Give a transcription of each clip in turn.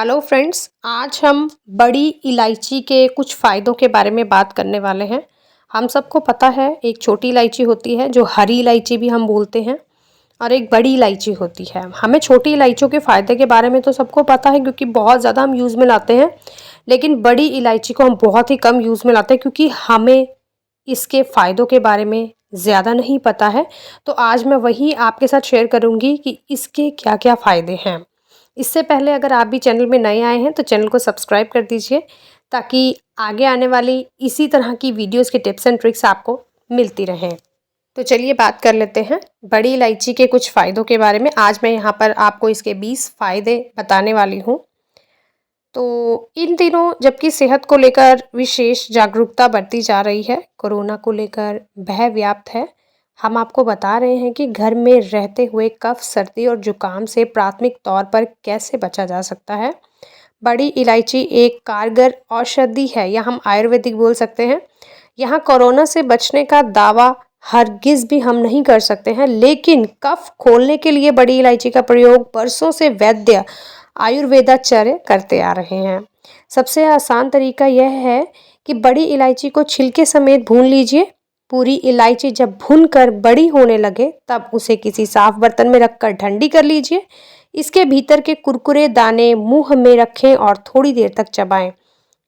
Hello friends, आज हम बड़ी इलायची के कुछ फ़ायदों के बारे में बात करने वाले हैं। हम सबको पता है एक छोटी इलायची होती है जो हरी इलायची भी हम बोलते हैं और एक बड़ी इलायची होती है। हमें छोटी इलायचियों के फ़ायदे के बारे में तो सबको पता है क्योंकि बहुत ज़्यादा हम यूज़ में लाते हैं, लेकिन बड़ी इलायची को हम बहुत ही कम यूज़ में लाते हैं क्योंकि हमें इसके फ़ायदों के बारे में ज़्यादा नहीं पता है। तो आज मैं वही आपके साथ शेयर करूँगी कि इसके क्या-क्या फ़ायदे हैं। इससे पहले अगर आप भी चैनल में नए आए हैं तो चैनल को सब्सक्राइब कर दीजिए ताकि आगे आने वाली इसी तरह की वीडियोस की टिप्स एंड ट्रिक्स आपको मिलती रहें। तो चलिए बात कर लेते हैं बड़ी इलायची के कुछ फ़ायदों के बारे में। आज मैं यहाँ पर आपको इसके 20 फ़ायदे बताने वाली हूँ। तो इन दिनों जबकि सेहत को लेकर विशेष जागरूकता बढ़ती जा रही है, कोरोना को लेकर भय व्याप्त है, हम आपको बता रहे हैं कि घर में रहते हुए कफ, सर्दी और जुकाम से प्राथमिक तौर पर कैसे बचा जा सकता है। बड़ी इलायची एक कारगर औषधि है या हम आयुर्वेदिक बोल सकते हैं। यहाँ कोरोना से बचने का दावा हरगिज़ भी हम नहीं कर सकते हैं, लेकिन कफ खोलने के लिए बड़ी इलायची का प्रयोग बरसों से वैद्य आयुर्वेदाचार्य करते आ रहे हैं। सबसे आसान तरीका यह है कि बड़ी इलायची को छिलके समेत भून लीजिए। पूरी इलायची जब भूनकर बड़ी होने लगे तब उसे किसी साफ बर्तन में रखकर ठंडी कर लीजिए। इसके भीतर के कुरकुरे दाने मुंह में रखें और थोड़ी देर तक चबाएं।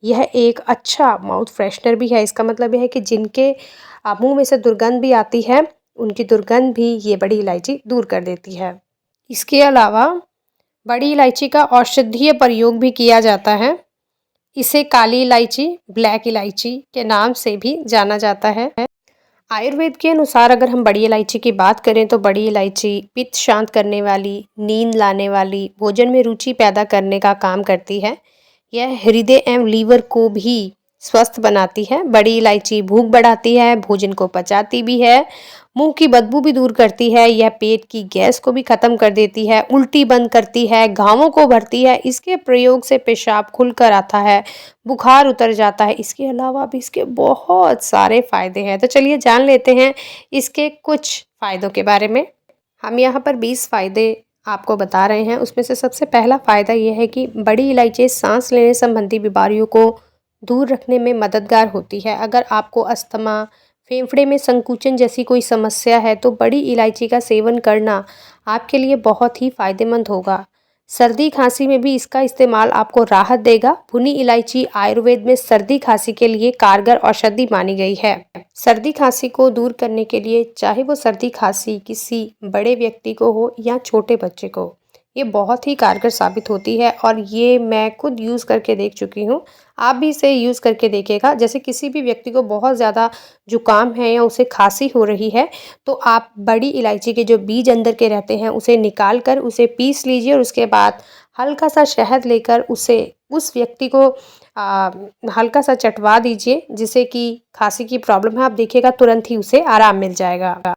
यह एक अच्छा माउथ फ्रेशनर भी है। इसका मतलब यह है कि जिनके मुंह में से दुर्गंध भी आती है, उनकी दुर्गंध भी ये बड़ी इलायची दूर कर देती है। इसके अलावा बड़ी इलायची का औषधीय प्रयोग भी किया जाता है। इसे काली इलायची, ब्लैक इलायची के नाम से भी जाना जाता है। आयुर्वेद के अनुसार अगर हम बड़ी इलायची की बात करें तो बड़ी इलायची पित्त शांत करने वाली, नींद लाने वाली, भोजन में रुचि पैदा करने का काम करती है। यह हृदय एवं लीवर को भी स्वस्थ बनाती है। बड़ी इलायची भूख बढ़ाती है, भोजन को पचाती भी है, मुंह की बदबू भी दूर करती है। यह पेट की गैस को भी खत्म कर देती है, उल्टी बंद करती है, घावों को भरती है। इसके प्रयोग से पेशाब खुलकर आता है, बुखार उतर जाता है। इसके अलावा भी इसके बहुत सारे फायदे हैं। तो चलिए जान लेते हैं इसके कुछ फायदों के बारे में। हम यहाँ पर 20 फायदे आपको बता रहे हैं। उसमें से सबसे पहला फ़ायदा ये है कि बड़ी इलायची सांस लेने संबंधी बीमारियों को दूर रखने में मददगार होती है। अगर आपको अस्थमा, फेफड़े में संकुचन जैसी कोई समस्या है तो बड़ी इलायची का सेवन करना आपके लिए बहुत ही फ़ायदेमंद होगा। सर्दी खांसी में भी इसका इस्तेमाल आपको राहत देगा। भुनी इलायची आयुर्वेद में सर्दी खांसी के लिए कारगर औषधि मानी गई है। सर्दी खांसी को दूर करने के लिए, चाहे वो सर्दी खांसी किसी बड़े व्यक्ति को हो या छोटे बच्चे को, ये बहुत ही कारगर साबित होती है और ये मैं खुद यूज़ करके देख चुकी हूँ। आप भी इसे यूज़ करके देखिएगा। जैसे किसी भी व्यक्ति को बहुत ज़्यादा जुकाम है या उसे खांसी हो रही है तो आप बड़ी इलायची के जो बीज अंदर के रहते हैं उसे निकाल कर उसे पीस लीजिए और उसके बाद हल्का सा शहद लेकर उसे उस व्यक्ति को हल्का सा चटवा दीजिए, जिससे कि खांसी की प्रॉब्लम है, आप देखिएगा तुरंत ही उसे आराम मिल जाएगा।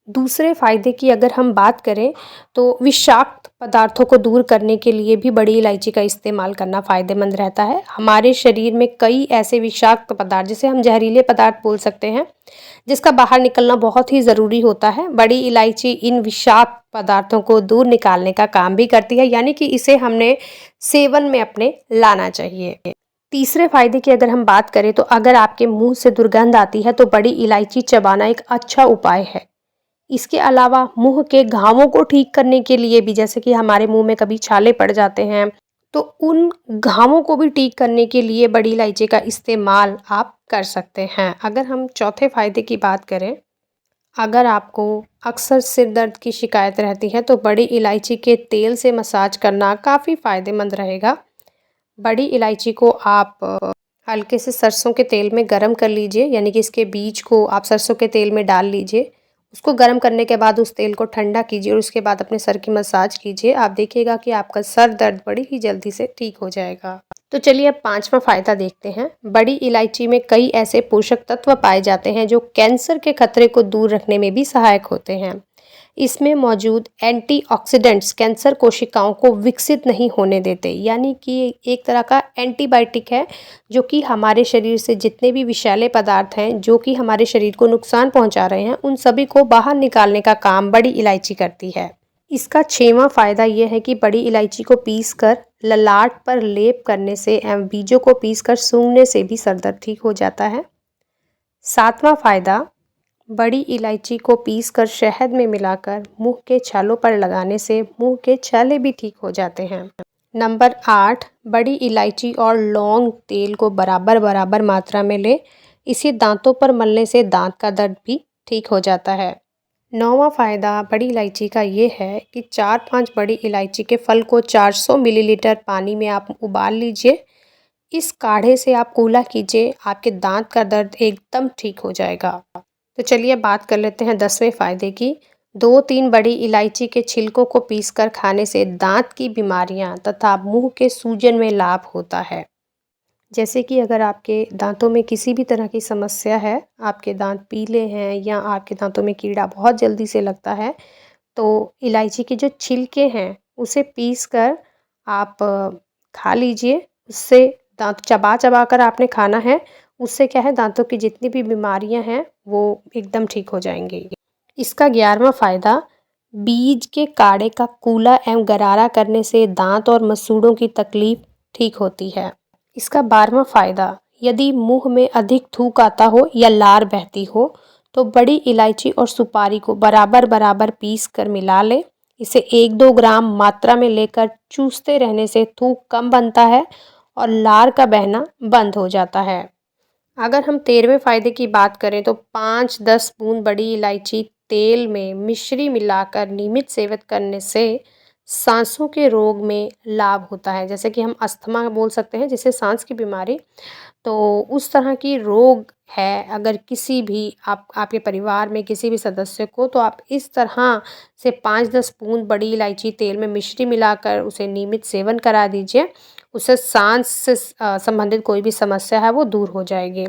दूसरे फ़ायदे की अगर हम बात करें तो विषाक्त पदार्थों को दूर करने के लिए भी बड़ी इलायची का इस्तेमाल करना फ़ायदेमंद रहता है। हमारे शरीर में कई ऐसे विषाक्त पदार्थ, जिसे हम जहरीले पदार्थ बोल सकते हैं, जिसका बाहर निकलना बहुत ही ज़रूरी होता है। बड़ी इलायची इन विषाक्त पदार्थों को दूर निकालने का काम भी करती है, यानी कि इसे हमने सेवन में अपने लाना चाहिए। तीसरे फ़ायदे की अगर हम बात करें तो अगर आपके मुंह से दुर्गंध आती है तो बड़ी इलायची चबाना एक अच्छा उपाय है। इसके अलावा मुंह के घावों को ठीक करने के लिए भी, जैसे कि हमारे मुंह में कभी छाले पड़ जाते हैं, तो उन घावों को भी ठीक करने के लिए बड़ी इलायची का इस्तेमाल आप कर सकते हैं। अगर हम चौथे फ़ायदे की बात करें, अगर आपको अक्सर सिर दर्द की शिकायत रहती है तो बड़ी इलायची के तेल से मसाज करना काफ़ी फ़ायदेमंद रहेगा। बड़ी इलायची को आप हल्के से सरसों के तेल में गरम कर लीजिए, यानी कि इसके बीज को आप सरसों के तेल में डाल लीजिए। उसको गर्म करने के बाद उस तेल को ठंडा कीजिए और उसके बाद अपने सर की मसाज कीजिए। आप देखिएगा कि आपका सर दर्द बड़ी ही जल्दी से ठीक हो जाएगा। तो चलिए अब पांचवा फायदा देखते हैं। बड़ी इलायची में कई ऐसे पोषक तत्व पाए जाते हैं जो कैंसर के खतरे को दूर रखने में भी सहायक होते हैं। इसमें मौजूद एंटीऑक्सीडेंट्स कैंसर कोशिकाओं को विकसित नहीं होने देते, यानी कि एक तरह का एंटीबायोटिक है जो कि हमारे शरीर से जितने भी विषैले पदार्थ हैं जो कि हमारे शरीर को नुकसान पहुंचा रहे हैं, उन सभी को बाहर निकालने का काम बड़ी इलायची करती है। इसका 6वां फ़ायदा ये है कि बड़ी इलायची को पीसकर ललाट पर लेप करने से एवं बीजों को पीसकर सूंघने से भी सर दर्द ठीक हो जाता है। 7वां फ़ायदा, बड़ी इलायची को पीसकर शहद में मिलाकर मुंह के छालों पर लगाने से मुंह के छाले भी ठीक हो जाते हैं। नंबर 8, बड़ी इलायची और लौंग तेल को बराबर बराबर मात्रा में लें। इसे दांतों पर मलने से दांत का दर्द भी ठीक हो जाता है। 9वां फ़ायदा बड़ी इलायची का ये है कि 4-5 बड़ी इलायची के फल को 400 मिलीलीटर पानी में आप उबाल लीजिए। इस काढ़े से आप कूला कीजिए, आपके दांत का दर्द एकदम ठीक हो जाएगा। तो चलिए बात कर लेते हैं 10वें फ़ायदे की। 2-3 बड़ी इलायची के छिलकों को पीसकर खाने से दांत की बीमारियां तथा मुंह के सूजन में लाभ होता है। जैसे कि अगर आपके दांतों में किसी भी तरह की समस्या है, आपके दांत पीले हैं या आपके दांतों में कीड़ा बहुत जल्दी से लगता है, तो इलायची के जो छिलके हैं उसे पीस कर आप खा लीजिए। उससे दांत चबा चबा कर आपने खाना है, उससे क्या है दांतों की जितनी भी बीमारियां हैं वो एकदम ठीक हो जाएंगी। इसका 11वां फ़ायदा, बीज के काढ़े का कूला एवं गरारा करने से दांत और मसूड़ों की तकलीफ ठीक होती है। इसका 12वां फ़ायदा, यदि मुंह में अधिक थूक आता हो या लार बहती हो तो बड़ी इलायची और सुपारी को बराबर बराबर पीस कर मिला लें। इसे 1-2 ग्राम मात्रा में लेकर चूसते रहने से थूक कम बनता है और लार का बहना बंद हो जाता है। अगर हम 13वें फ़ायदे की बात करें तो 5-10 बूंद बड़ी इलायची तेल में मिश्री मिलाकर नियमित सेवन करने से सांसों के रोग में लाभ होता है। जैसे कि हम अस्थमा बोल सकते हैं, जिसे सांस की बीमारी, तो उस तरह की रोग है अगर किसी भी आपके परिवार में किसी भी सदस्य को, तो आप इस तरह से 5-10 बूंद बड़ी इलायची तेल में मिश्री मिलाकर उसे नियमित सेवन करा दीजिए। उससे सांस से संबंधित कोई भी समस्या है वो दूर हो जाएगी।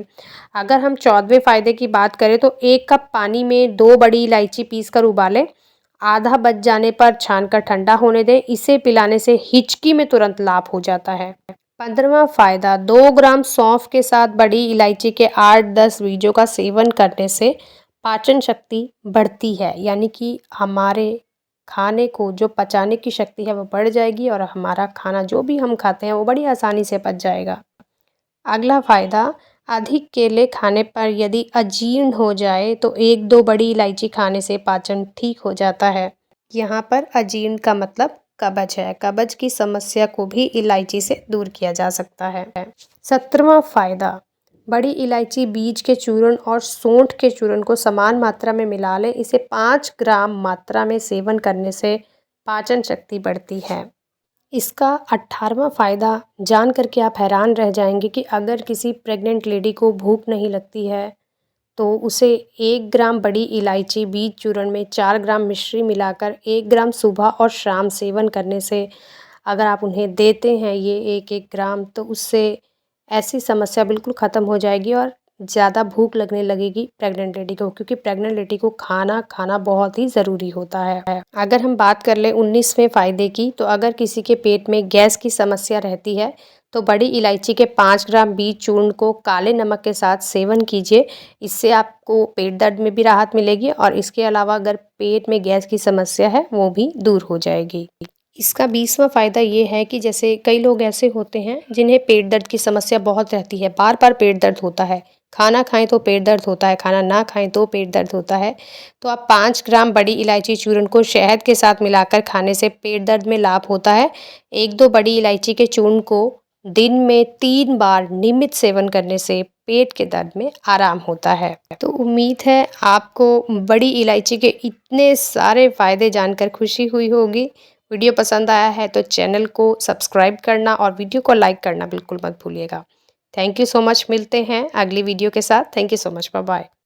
अगर हम 14वें फ़ायदे की बात करें तो 1 कप पानी में 2 बड़ी इलायची पीसकर उबालें। आधा बच जाने पर छानकर ठंडा होने दें। इसे पिलाने से हिचकी में तुरंत लाभ हो जाता है। 15वां फ़ायदा, 2 ग्राम सौंफ के साथ बड़ी इलायची के 8-10 बीजों का सेवन करने से पाचन शक्ति बढ़ती है, यानी कि हमारे खाने को जो पचाने की शक्ति है वो बढ़ जाएगी और हमारा खाना जो भी हम खाते हैं वो बड़ी आसानी से पच जाएगा। अगला फ़ायदा, अधिक केले खाने पर यदि अजीर्ण हो जाए तो 1-2 बड़ी इलायची खाने से पाचन ठीक हो जाता है। यहाँ पर अजीर्ण का मतलब कब्ज है। कब्ज की समस्या को भी इलायची से दूर किया जा सकता है। 17वां फ़ायदा, बड़ी इलायची बीज के चूर्ण और सौंठ के चूर्ण को समान मात्रा में मिला लें। इसे 5 ग्राम मात्रा में सेवन करने से पाचन शक्ति बढ़ती है। इसका 18वां फ़ायदा जान करके आप हैरान रह जाएंगे कि अगर किसी प्रेग्नेंट लेडी को भूख नहीं लगती है तो उसे 1 ग्राम बड़ी इलायची बीज चूर्ण में 4 ग्राम मिश्री मिलाकर 1 ग्राम सुबह और शाम सेवन करने से, अगर आप उन्हें देते हैं ये 1-1 ग्राम, तो उससे ऐसी समस्या बिल्कुल ख़त्म हो जाएगी और ज़्यादा भूख लगने लगेगी प्रेग्नेंट लेडी को, क्योंकि प्रेग्नेंट लेडी को खाना खाना बहुत ही ज़रूरी होता है। अगर हम बात कर लें 19वें फ़ायदे की, तो अगर किसी के पेट में गैस की समस्या रहती है तो बड़ी इलायची के 5 ग्राम बीज चूर्ण को काले नमक के साथ सेवन कीजिए। इससे आपको पेट दर्द में भी राहत मिलेगी और इसके अलावा अगर पेट में गैस की समस्या है वो भी दूर हो जाएगी। इसका 20वां फ़ायदा ये है कि जैसे कई लोग ऐसे होते हैं जिन्हें पेट दर्द की समस्या बहुत रहती है, बार बार पेट दर्द होता है, खाना खाएं तो पेट दर्द होता है, खाना ना खाएं तो पेट दर्द होता है। तो आप 5 ग्राम बड़ी इलायची चूर्ण को शहद के साथ मिलाकर खाने से पेट दर्द में लाभ होता है। 1-2 बड़ी इलायची के चूर्ण को दिन में 3 बार नियमित सेवन करने से पेट के दर्द में आराम होता है। तो उम्मीद है आपको बड़ी इलायची के इतने सारे फ़ायदे जानकर खुशी हुई होगी। वीडियो पसंद आया है तो चैनल को सब्सक्राइब करना और वीडियो को लाइक करना बिल्कुल मत भूलिएगा। Thank you so much. मिलते हैं अगली वीडियो के साथ। Thank you so much. Bye bye.